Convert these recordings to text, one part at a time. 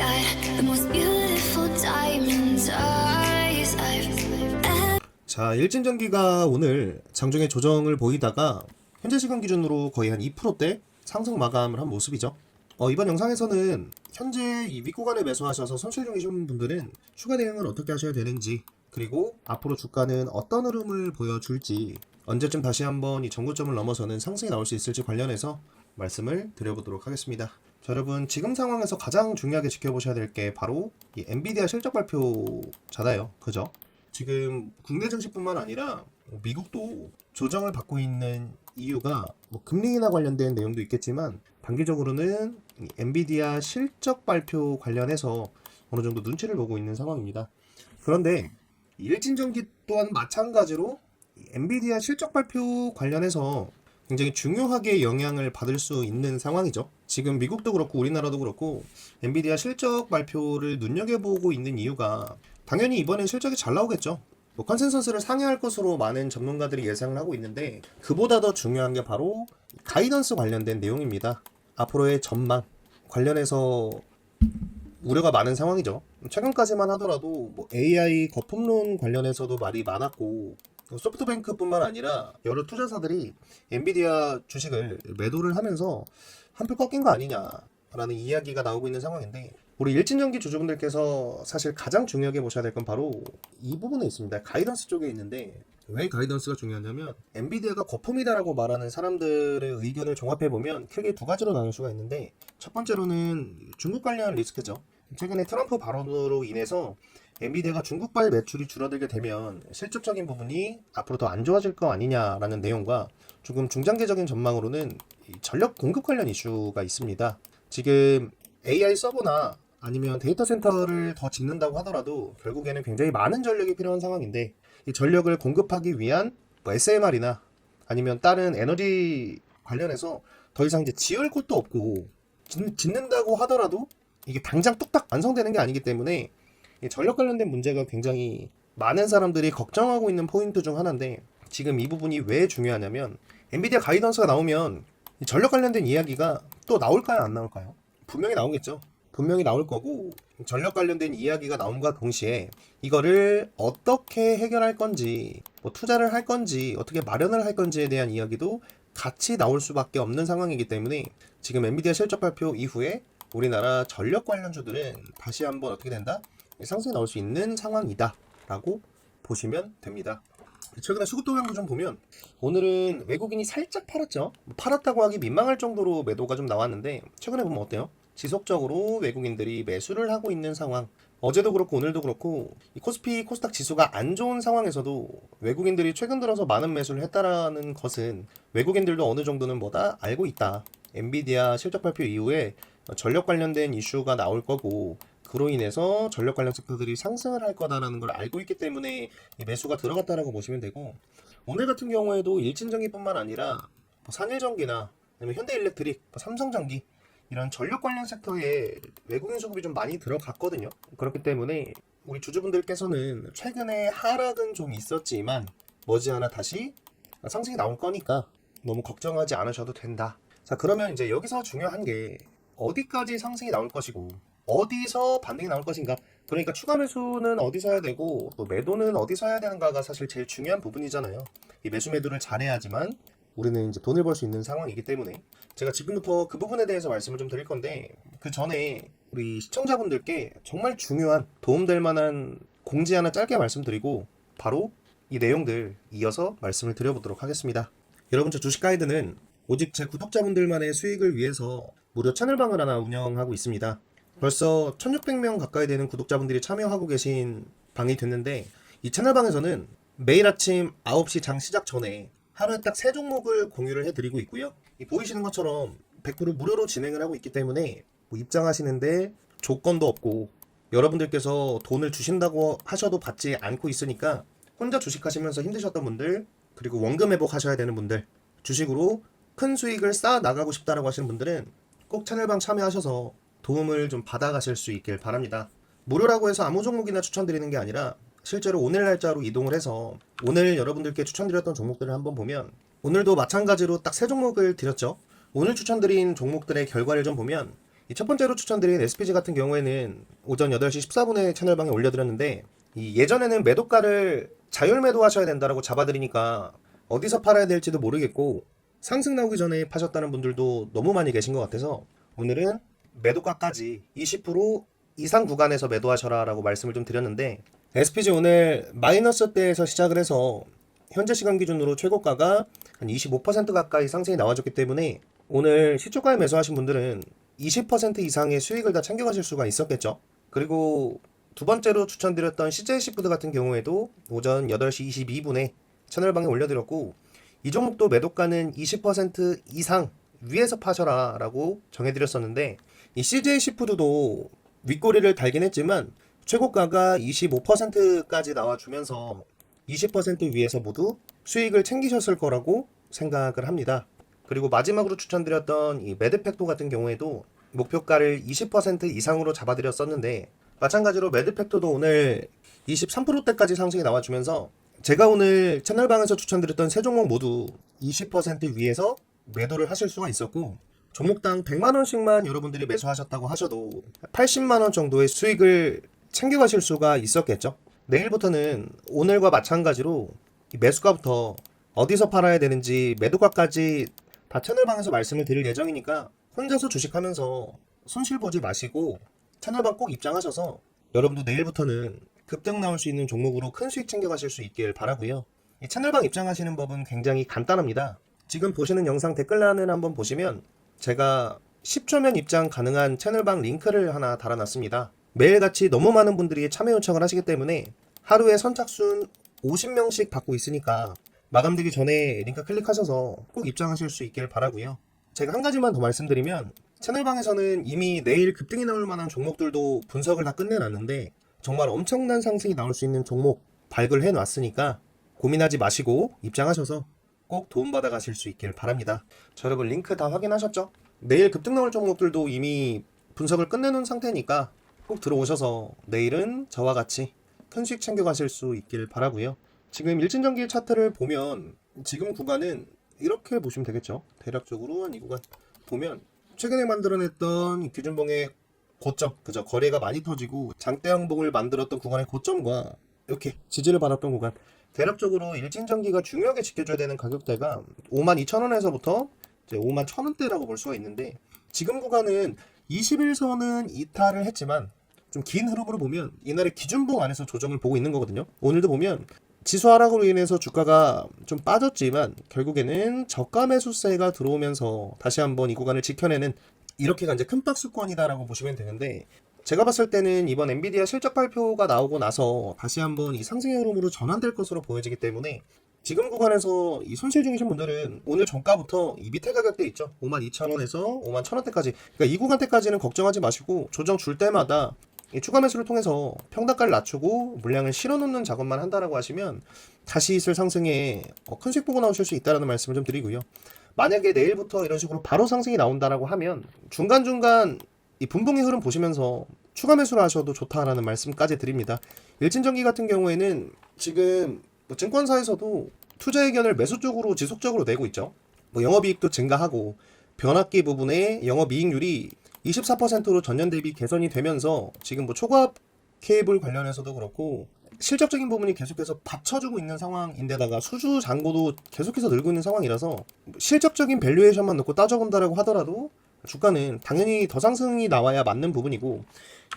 got the most beautiful diamonds eyes I've 자, 일진전기가 오늘 장중에 조정을 보이다가 현재 시간 기준으로 거의 한 2%대 상승 마감을 한 모습이죠. 이번 영상에서는 현재 이 윗구간에 매수하셔서 손실 중이신 분들은 추가 대응을 어떻게 하셔야 되는지, 그리고 앞으로 주가는 어떤 흐름을 보여줄지, 언제쯤 다시 한번 이 정고점을 넘어서는 상승이 나올 수 있을지 관련해서 말씀을 드려보도록 하겠습니다. 자, 여러분, 지금 상황에서 가장 중요하게 지켜보셔야 될 게 바로 이 엔비디아 실적 발표잖아요. 그죠? 지금 국내 증시뿐만 아니라 미국도 조정을 받고 있는 이유가 금리 인하 관련된 내용도 있겠지만, 단기적으로는 이 엔비디아 실적 발표 관련해서 어느 정도 눈치를 보고 있는 상황입니다. 그런데 일진전기 또한 마찬가지로 엔비디아 실적 발표 관련해서 굉장히 중요하게 영향을 받을 수 있는 상황이죠. 지금 미국도 그렇고 우리나라도 그렇고 엔비디아 실적 발표를 눈여겨보고 있는 이유가, 당연히 이번엔 실적이 잘 나오겠죠. 컨센서스를 상회할 것으로 많은 전문가들이 예상을 하고 있는데, 그보다 더 중요한 게 바로 가이던스 관련된 내용입니다. 앞으로의 전망 관련해서 우려가 많은 상황이죠. 최근까지만 하더라도 AI 거품론 관련해서도 말이 많았고, 소프트뱅크뿐만 아니라 여러 투자사들이 엔비디아 주식을 매도를 하면서 한풀 꺾인 거 아니냐라는 이야기가 나오고 있는 상황인데, 우리 일진전기 주주분들께서 사실 가장 중요하게 보셔야 될 건 바로 이 부분에 있습니다. 가이던스 쪽에 있는데, 왜 가이던스가 중요하냐면, 엔비디아가 거품이다라고 말하는 사람들의 의견을 종합해보면 크게 두 가지로 나눌 수가 있는데, 첫 번째로는 중국 관련 리스크죠. 최근에 트럼프 발언으로 인해서 엔비디아가 중국발 매출이 줄어들게 되면 실질적인 부분이 앞으로 더 안 좋아질 거 아니냐라는 내용과, 조금 중장기적인 전망으로는 전력 공급 관련 이슈가 있습니다. 지금 AI 서버나 아니면 데이터 센터를 더 짓는다고 하더라도 결국에는 굉장히 많은 전력이 필요한 상황인데, 이 전력을 공급하기 위한 SMR이나 아니면 다른 에너지 관련해서 더 이상 이제 지을 곳도 없고, 짓는다고 하더라도 이게 당장 뚝딱 완성되는 게 아니기 때문에 이 전력 관련된 문제가 굉장히 많은 사람들이 걱정하고 있는 포인트 중 하나인데, 지금 이 부분이 왜 중요하냐면, 엔비디아 가이던스가 나오면 이 전력 관련된 이야기가 또 나올까요, 안 나올까요? 분명히 나오겠죠. 분명히 나올 거고, 전력 관련된 이야기가 나옴과 동시에 이거를 어떻게 해결할 건지, 투자를 할 건지, 어떻게 마련을 할 건지에 대한 이야기도 같이 나올 수밖에 없는 상황이기 때문에, 지금 엔비디아 실적 발표 이후에 우리나라 전력 관련주들은 다시 한번 어떻게 된다? 상승이 나올 수 있는 상황이다 라고 보시면 됩니다. 최근에 수급 동향도 좀 보면, 오늘은 외국인이 살짝 팔았죠. 팔았다고 하기 민망할 정도로 매도가 좀 나왔는데, 최근에 보면 어때요? 지속적으로 외국인들이 매수를 하고 있는 상황. 어제도 그렇고 오늘도 그렇고 이 코스피 코스닥 지수가 안 좋은 상황에서도 외국인들이 최근 들어서 많은 매수를 했다라는 것은, 외국인들도 어느 정도는 알고 있다. 엔비디아 실적 발표 이후에 전력 관련된 이슈가 나올 거고, 그로 인해서 전력 관련 섹터들이 상승을 할 거다라는 걸 알고 있기 때문에 이 매수가 들어갔다라고 보시면 되고, 오늘 같은 경우에도 일진전기뿐만 아니라 산일전기나 아니면 현대일렉트릭, 삼성전기, 이런 전력 관련 섹터에 외국인 수급이 좀 많이 들어갔거든요. 그렇기 때문에 우리 주주분들께서는 최근에 하락은 좀 있었지만 머지않아 다시 상승이 나올 거니까 너무 걱정하지 않으셔도 된다. 자, 그러면 이제 여기서 중요한 게, 어디까지 상승이 나올 것이고 어디서 반등이 나올 것인가. 그러니까 추가 매수는 어디서 해야 되고 또 매도는 어디서 해야 되는가가 사실 제일 중요한 부분이잖아요. 이 매수 매도를 잘해야지만 우리는 이제 돈을 벌 수 있는 상황이기 때문에, 제가 지금부터 그 부분에 대해서 말씀을 좀 드릴 건데, 그 전에 우리 시청자분들께 정말 중요한 도움될 만한 공지 하나 짧게 말씀드리고 바로 이 내용들 이어서 말씀을 드려보도록 하겠습니다. 여러분, 저 주식 가이드는 오직 제 구독자분들만의 수익을 위해서 무료 채널방을 하나 운영하고 있습니다. 벌써 1600명 가까이 되는 구독자분들이 참여하고 계신 방이 됐는데, 이 채널방에서는 매일 아침 9시 장 시작 전에 하루에 딱 3종목을 공유를 해드리고 있고요. 이 보이시는 것처럼 100% 무료로 진행을 하고 있기 때문에 입장하시는데 조건도 없고, 여러분들께서 돈을 주신다고 하셔도 받지 않고 있으니까, 혼자 주식하시면서 힘드셨던 분들, 그리고 원금 회복하셔야 되는 분들, 주식으로 큰 수익을 쌓아 나가고 싶다라고 하시는 분들은 꼭 채널방 참여하셔서 도움을 좀 받아가실 수 있길 바랍니다. 무료라고 해서 아무 종목이나 추천드리는 게 아니라, 실제로 오늘 날짜로 이동을 해서 오늘 여러분들께 추천드렸던 종목들을 한번 보면, 오늘도 마찬가지로 딱 3종목을 드렸죠. 오늘 추천드린 종목들의 결과를 좀 보면 이 첫 번째로 추천드린 SPG 같은 경우에는 오전 8시 14분에 채널방에 올려드렸는데, 이 예전에는 매도가를 자율 매도하셔야 된다라고 잡아드리니까 어디서 팔아야 될지도 모르겠고 상승 나오기 전에 파셨다는 분들도 너무 많이 계신 것 같아서 오늘은 매도가까지 20% 이상 구간에서 매도하셔라 라고 말씀을 좀 드렸는데, SPG 오늘 마이너스 대에서 시작을 해서 현재 시간 기준으로 최고가가 한 25% 가까이 상승이 나와줬기 때문에 오늘 시초가에 매수하신 분들은 20% 이상의 수익을 다 챙겨가실 수가 있었겠죠. 그리고 두 번째로 추천드렸던 CJ 시푸드 같은 경우에도 오전 8시 22분에 채널방에 올려드렸고, 이 종목도 매도가는 20% 이상 위에서 파셔라 라고 정해드렸었는데, 이 CJ 시푸드도 윗꼬리를 달긴 했지만 최고가가 25%까지 나와주면서 20% 위에서 모두 수익을 챙기셨을 거라고 생각을 합니다. 그리고 마지막으로 추천드렸던 이 매드팩도 같은 경우에도 목표가를 20% 이상으로 잡아드렸었는데, 마찬가지로 매드팩도도 오늘 23%대까지 상승이 나와주면서 제가 오늘 채널방에서 추천드렸던 세 종목 모두 20% 위에서 매도를 하실 수가 있었고, 종목당 100만원씩만 여러분들이 매수하셨다고 하셔도 80만원 정도의 수익을 챙겨가실 수가 있었겠죠. 내일부터는 오늘과 마찬가지로 이 매수가부터 어디서 팔아야 되는지 매도가까지 다 채널방에서 말씀을 드릴 예정이니까 혼자서 주식하면서 손실 보지 마시고 채널방 꼭 입장하셔서 여러분도 내일부터는 급등 나올 수 있는 종목으로 큰 수익 챙겨가실 수 있길 바라고요. 이 채널방 입장하시는 법은 굉장히 간단합니다. 지금 보시는 영상 댓글란을 한번 보시면 제가 10초면 입장 가능한 채널방 링크를 하나 달아놨습니다. 매일같이 너무 많은 분들이 참여 요청을 하시기 때문에 하루에 선착순 50명씩 받고 있으니까 마감되기 전에 링크 클릭하셔서 꼭 입장하실 수 있길 바라고요. 제가 한 가지만 더 말씀드리면, 채널방에서는 이미 내일 급등이 나올 만한 종목들도 분석을 다 끝내놨는데 정말 엄청난 상승이 나올 수 있는 종목 발굴 해놨으니까 고민하지 마시고 입장하셔서 꼭 도움받아 가실 수 있길 바랍니다. 자, 여러분 링크 다 확인하셨죠? 내일 급등 나올 종목들도 이미 분석을 끝내놓은 상태니까 꼭 들어오셔서 내일은 저와 같이 큰 수익 챙겨 가실 수 있길 바라고요. 지금 일진전기 차트를 보면 지금 구간은 이렇게 보시면 되겠죠. 대략적으로 한 이 구간 보면 최근에 만들어냈던 이 규준봉의 고점, 그죠? 거래가 많이 터지고 장대 항봉을 만들었던 구간의 고점과 이렇게 지지를 받았던 구간, 대략적으로 일진전기가 중요하게 지켜줘야 되는 가격대가 52,000원에서부터 이제 51,000원대라고 볼 수가 있는데, 지금 구간은 21선은 이탈을 했지만 좀 긴 흐름으로 보면 이날의 기준봉 안에서 조정을 보고 있는 거거든요. 오늘도 보면 지수 하락으로 인해서 주가가 좀 빠졌지만 결국에는 저가 매수세가 들어오면서 다시 한번 이 구간을 지켜내는, 이렇게가 이제 큰 박스권이다라고 보시면 되는데, 제가 봤을 때는 이번 엔비디아 실적 발표가 나오고 나서 다시 한번 이 상승의 흐름으로 전환될 것으로 보여지기 때문에 지금 구간에서 이 손실 중이신 분들은 오늘 종가부터 이 밑에 가격대 있죠. 52,000원에서 51,000원대까지, 그러니까 이 구간대까지는 걱정하지 마시고 조정 줄 때마다 이 추가 매수를 통해서 평단가를 낮추고 물량을 실어놓는 작업만 한다라고 하시면 다시 있을 상승에 큰 수익 보고 나오실 수 있다는 말씀을 좀 드리고요. 만약에 내일부터 이런 식으로 바로 상승이 나온다라고 하면 중간중간 이 분봉의 흐름 보시면서 추가 매수를 하셔도 좋다라는 말씀까지 드립니다. 일진전기 같은 경우에는 지금 뭐 증권사에서도 투자 의견을 매수 쪽으로 지속적으로 내고 있죠. 뭐 영업이익도 증가하고 변압기 부분의 영업이익률이 24%로 전년 대비 개선이 되면서 지금 뭐 초과압 케이블 관련해서도 그렇고 실적적인 부분이 계속해서 받쳐주고 있는 상황인데다가 수주 잔고도 계속해서 늘고 있는 상황이라서 실적적인 밸류에이션만 놓고 따져본다라고 하더라도 주가는 당연히 더 상승이 나와야 맞는 부분이고,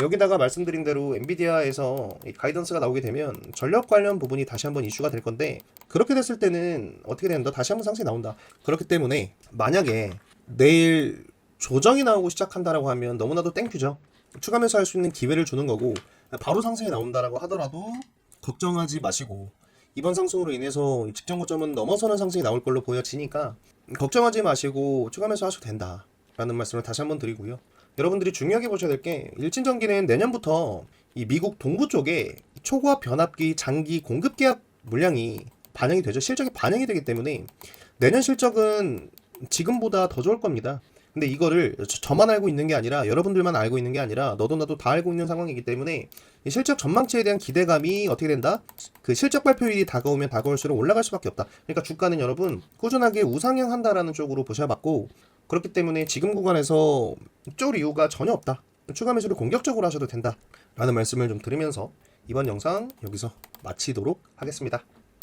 여기다가 말씀드린 대로 엔비디아에서 가이던스가 나오게 되면 전력 관련 부분이 다시 한번 이슈가 될 건데, 그렇게 됐을 때는 어떻게 된다? 다시 한번 상승이 나온다. 그렇기 때문에 만약에 내일 조정이 나오고 시작한다라고 하면 너무나도 땡큐죠. 추가 매수할 수 있는 기회를 주는 거고, 바로 상승이 나온다라고 하더라도 걱정하지 마시고 이번 상승으로 인해서 직전 고점은 넘어서는 상승이 나올 걸로 보여지니까 걱정하지 마시고 추가 매수하셔도 된다 라는 말씀을 다시 한번 드리고요. 여러분들이 중요하게 보셔야 될 게, 일진전기는 내년부터 이 미국 동부 쪽에 초고압 변압기 장기 공급 계약 물량이 반영이 되죠. 실적이 반영이 되기 때문에 내년 실적은 지금보다 더 좋을 겁니다. 근데 이거를 저만 알고 있는 게 아니라 여러분들만 알고 있는 게 아니라 너도 나도 다 알고 있는 상황이기 때문에 이 실적 전망치에 대한 기대감이 어떻게 된다? 그 실적 발표일이 다가오면 다가올수록 올라갈 수밖에 없다. 그러니까 주가는 여러분 꾸준하게 우상향 한다라는 쪽으로 보셔봤고, 그렇기 때문에 지금 구간에서 쫄 이유가 전혀 없다. 추가 매수를 공격적으로 하셔도 된다 라는 말씀을 좀 드리면서 이번 영상 여기서 마치도록 하겠습니다.